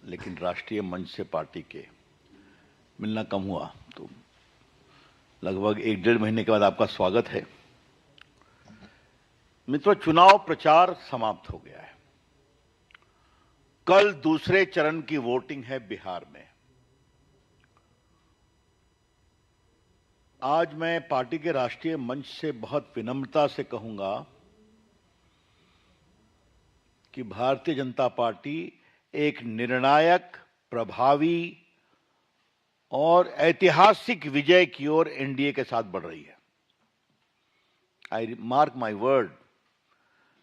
लेकिन राष्ट्रीय मंच से पार्टी के मिलना कम हुआ, तो लगभग 1-1.5 महीने के बाद आपका स्वागत है। मित्रों, चुनाव प्रचार समाप्त हो गया है। कल दूसरे चरण की वोटिंग है बिहार में। आज मैं पार्टी के राष्ट्रीय मंच से बहुत विनम्रता से कहूंगा कि भारतीय जनता पार्टी एक निर्णायक, प्रभावी और ऐतिहासिक विजय की ओर एनडीए के साथ बढ़ रही है। I mark my word,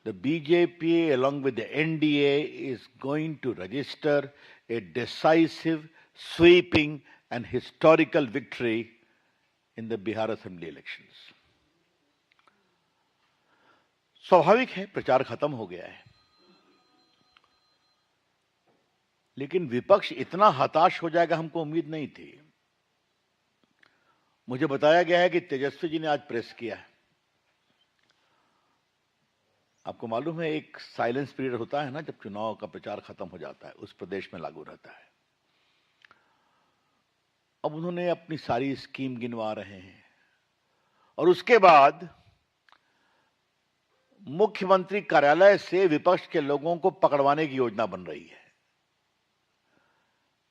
the BJP along with the NDA is going to register a decisive, sweeping and historical victory in the Bihar Assembly elections. स्वाभाविक है, प्रचार खत्म हो गया है, लेकिन विपक्ष इतना हताश हो जाएगा हमको उम्मीद नहीं थी। मुझे बताया गया है कि तेजस्वी जी ने आज प्रेस किया है। आपको मालूम है, एक साइलेंस पीरियड होता है ना, जब चुनाव का प्रचार खत्म हो जाता है, उस प्रदेश में लागू रहता है। अब उन्होंने अपनी सारी स्कीम गिनवा रहे हैं और उसके बाद मुख्यमंत्री कार्यालय से विपक्ष के लोगों को पकड़वाने की योजना बन रही है।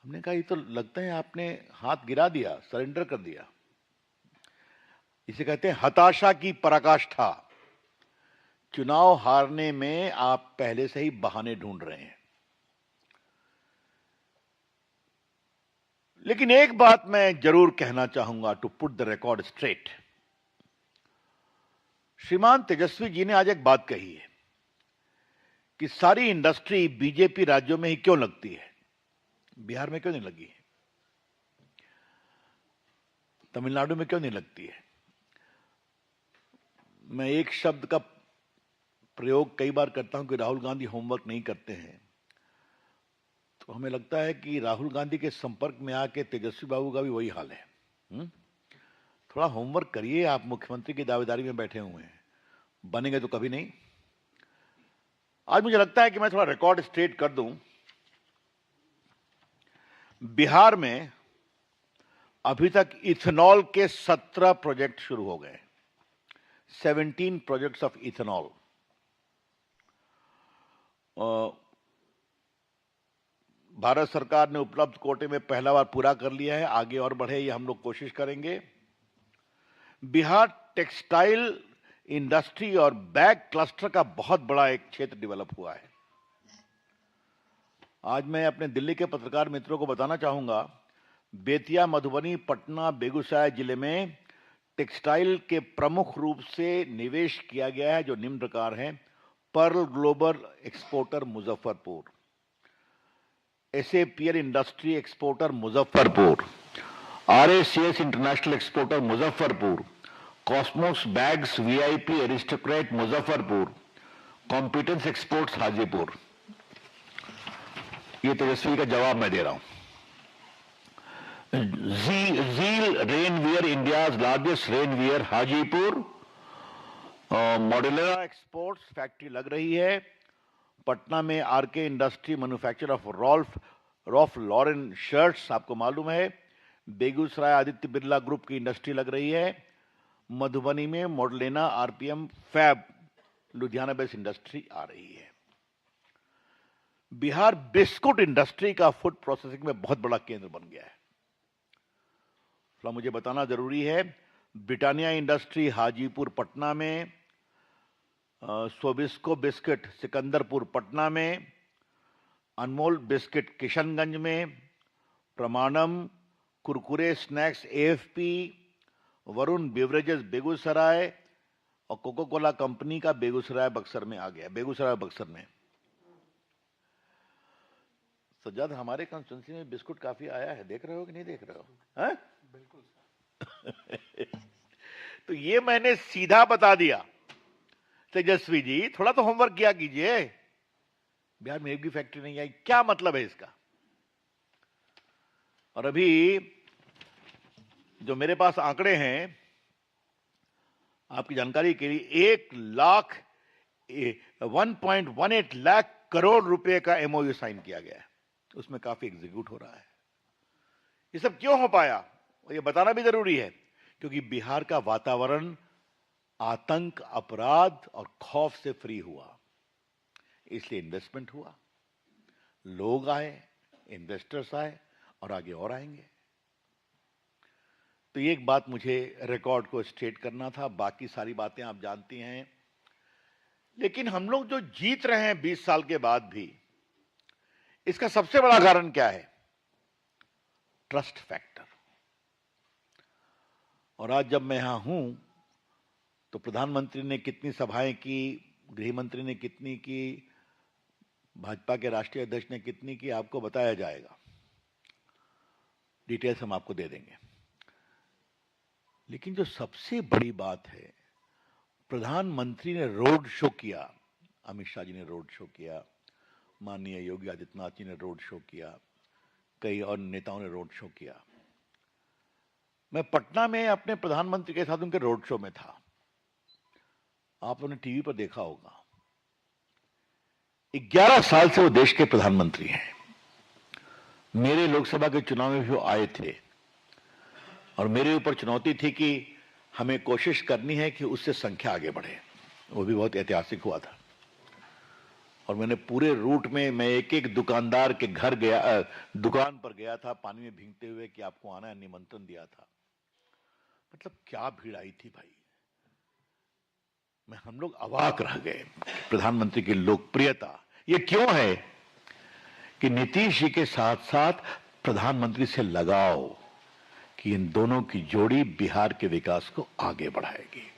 हमने कहा, ये तो लगता है आपने हाथ गिरा दिया, सरेंडर कर दिया। इसे कहते हैं हताशा की पराकाष्ठा। चुनाव हारने में आप पहले से ही बहाने ढूंढ रहे हैं। लेकिन एक बात मैं जरूर कहना चाहूंगा, to put the record straight. श्रीमान तेजस्वी जी ने आज एक बात कही है कि सारी इंडस्ट्री बीजेपी राज्यों में ही क्यों लगती है, बिहार में क्यों नहीं लगी है, तमिलनाडु में क्यों नहीं लगती है। मैं एक शब्द का प्रयोग कई बार करता हूं कि राहुल गांधी होमवर्क नहीं करते हैं, तो हमें लगता है कि राहुल गांधी के संपर्क में आके तेजस्वी बाबू का भी वही हाल है। थोड़ा होमवर्क करिए, आप मुख्यमंत्री की दावेदारी में बैठे हुए हैं, बनेंगे तो कभी नहीं। आज मुझे लगता है कि मैं थोड़ा रिकॉर्ड स्ट्रेट कर दूं। बिहार में अभी तक इथेनॉल के 17 प्रोजेक्ट शुरू हो गए, 17 प्रोजेक्ट्स ऑफ इथेनॉल। भारत सरकार ने उपलब्ध कोटे में पहला बार पूरा कर लिया है, आगे और बढ़े ये हम लोग कोशिश करेंगे। बिहार टेक्सटाइल इंडस्ट्री और बैग क्लस्टर का बहुत बड़ा एक क्षेत्र डेवलप हुआ है। आज मैं अपने दिल्ली के पत्रकार मित्रों को बताना चाहूंगा, बेतिया, मधुबनी, पटना, बेगूसराय जिले में टेक्सटाइल के प्रमुख रूप से निवेश किया गया है, जो निम्न प्रकार हैं: Pearl Global exporter Muzaffarpur, SAPL industry exporter Muzaffarpur, RACS international exporter Muzaffarpur, Cosmos bags VIP Aristocrat Muzaffarpur, competence exports Hajipur. ये तेजस्वी का जवाब मैं दे रहा हूं। Zeel rainwear, India's largest rainwear, Hajipur. Modular exports factory लग रही है। पटना में RK industry manufacture of Ralph Lauren shirts, आपको मालूम है। बेगूसराय आदित्य बिरला ग्रुप की इंडस्ट्री लग रही है। मधुबनी में मॉडलेना RPM fab Ludhiana based industry आ रही है। बिहार बिस्कुट इंडस्ट्री का फूड प्रोसेसिंग में बहुत बड़ा केंद्र बन गया है। तो मुझे बताना जरूरी है, ब्रिटानिया इंडस्ट्री हाजीपुर पटना में, सोबिस्को बिस्किट सिकंदरपुर पटना में, अनमोल बिस्किट किशनगंज में, Pramanam Kurkure snacks AFP, Varun beverages Begusarai और कोको कोला कंपनी का बेगूसराय बक्सर में आ गया। बेगूसराय बक्सर में सज्जाद, हमारे कंस्टिट्यूंसी में बिस्कुट काफी आया है, देख रहे हो कि नहीं देख रहे हो? हैं? बिल्कुल। तो ये मैंने सीधा बता दिया। तेजस्वी जी, थोड़ा तो होमवर्क किया कीजिए। बिहार में एक भी फैक्ट्री नहीं आई, क्या मतलब है इसका? और अभी जो मेरे पास आंकड़े हैं, आपकी जानकारी के लिए, 1.18 लाख करोड़ रुपए का एमओयू साइन किया गया है। उसमें काफी एग्जीक्यूट हो रहा है। ये सब क्यों हो पाया, और ये बताना भी जरूरी है, क्योंकि बिहार का वातावरण आतंक, अपराध और खौफ से फ्री हुआ। इसलिए इन्वेस्टमेंट हुआ, लोग आए, इन्वेस्टर्स आए और आगे और आएंगे। तो ये एक बात मुझे रिकॉर्ड को स्ट्रेट करना था। बाकी सारी बातें आप जानती हैं। लेकिन हम लोग जो जीत रहे हैं 20 साल के बाद भी, इसका सबसे बड़ा कारण क्या है? Trust factor. और आज जब मैं यहां हूं तो प्रधानमंत्री ने कितनी सभाएं की, गृह मंत्री ने कितनी की, भाजपा के राष्ट्रीय अध्यक्ष ने कितनी की, आपको बताया जाएगा। डिटेल्स हम आपको दे देंगे। लेकिन जो सबसे बड़ी बात है, प्रधानमंत्री ने रोड शो किया, अमित शाह जी ने रोड शो किया, माननीय योगी आदित्यनाथ जी ने रोड शो किया, कई और नेताओं ने रोड शो किया। मैं पटना में अपने प्रधानमंत्री के साथ उनके रोड शो में था। आप लोगों ने टीवी पर देखा होगा। 11 साल से वो देश के प्रधानमंत्री हैं। मेरे लोकसभा के चुनाव में भी वो आए थे और मेरे ऊपर चुनौती थी कि हमें कोशिश करनी है कि उससे संख्या आगे बढ़े। वो भी बहुत ऐतिहासिक हुआ था। और मैंने पूरे रूट में मैं एक एक दुकानदार के घर गया, दुकान पर गया था, पानी में भीगते हुए कि आपको आना है, निमंत्रण दिया था। मतलब क्या भीड़ आई थी भाई, हम लोग अवाक रह गए। प्रधानमंत्री की लोकप्रियता ये क्यों है कि नीतीश जी के साथ साथ प्रधानमंत्री से लगाव, कि इन दोनों की जोड़ी बिहार के विकास को आगे बढ़ाएगी।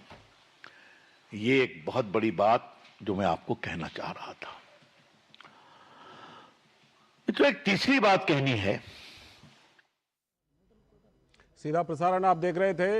ये एक बहुत बड़ी बात जो मैं आपको कहना चाह रहा था। तो एक तीसरी बात कहनी है। सीधा प्रसारण आप देख रहे थे।